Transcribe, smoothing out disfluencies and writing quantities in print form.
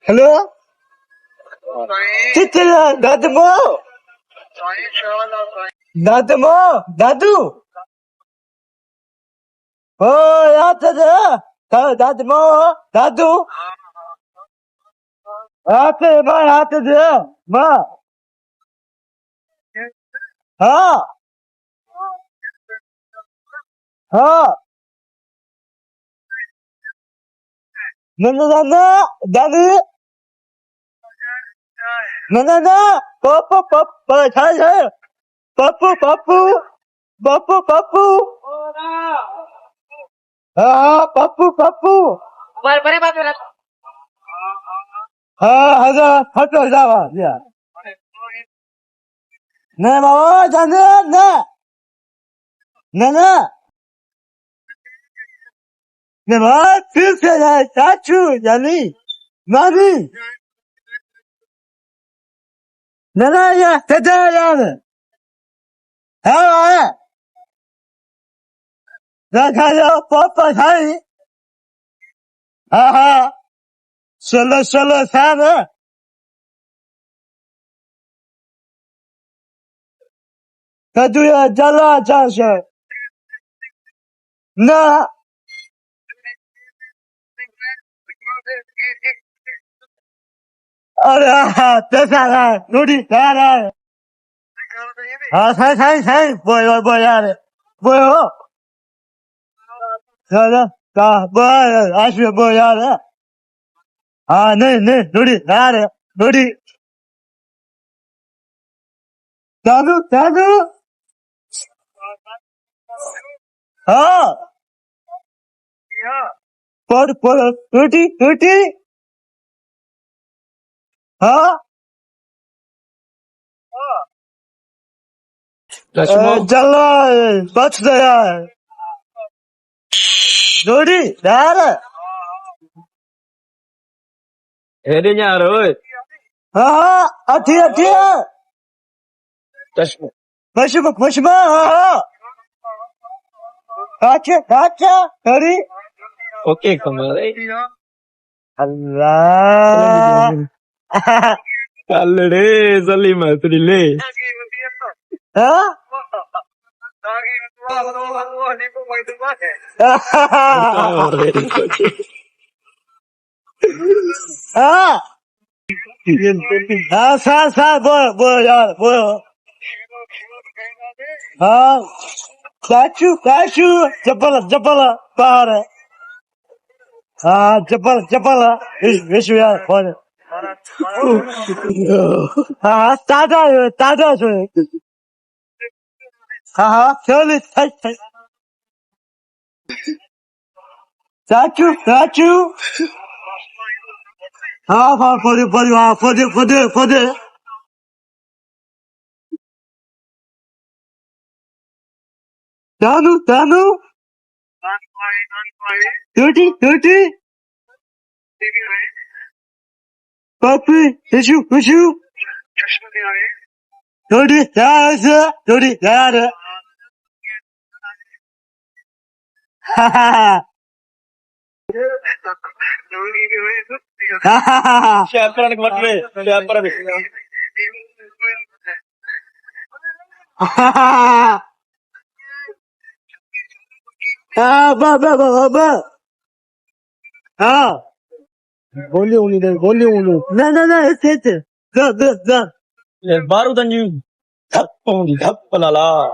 Hello? Titila, Dadamo? Dadamo? Dadu? Oh, Yatada? Dadamo? Dadu? Ate, ma, Yatada? Ma? Ha? Ha? Nana, Dadu? Nana, Papa, Papa, Chaya, Papu, Papu, Papu, Papu. Ah, Papu, Papu. Ah, hata jawa, ya. Ne, mama, jana, ne. Nana. Ne, ma, filse ya, chachu, yani. Nani. Nana ya, tete yani. Ha, ha. Zakaya, papa, hai. Ha, ha. Solo, solo, sana. Kadu ya, jala, chasha. Na. अरे पैसा है रोटी तैयार है हाँ सही सही सही बोल यार बोलो चलो का बोल आज भी बोल यार हाँ नहीं नहीं रोटी तैयार है रोटी चालू चालू हाँ पर रोटी रोटी हाँ चलो बच गया रोटी तैयार है हाँ हाँ अच्छी अच्छी है मशरूम मशरूम हाँ अच्छा अच्छा करी अल्लाह हाँ हाँ हाँ सा बोल यार बोल हाँ काचू काचू चप्पल चप्पल बाहर है हाँ चप्पल चप्पल विश्व यार बोल हाँ ताजा सो हाँ हाँ चल काचू काचू हाँ हाँ पौधे तानू तानू टूटी टूटी पापी टिशू टिशू टूटी यार हा हा हाँ हाँ बोलिए ना ऐसे ग baru tanju. Thap pong di thap palala.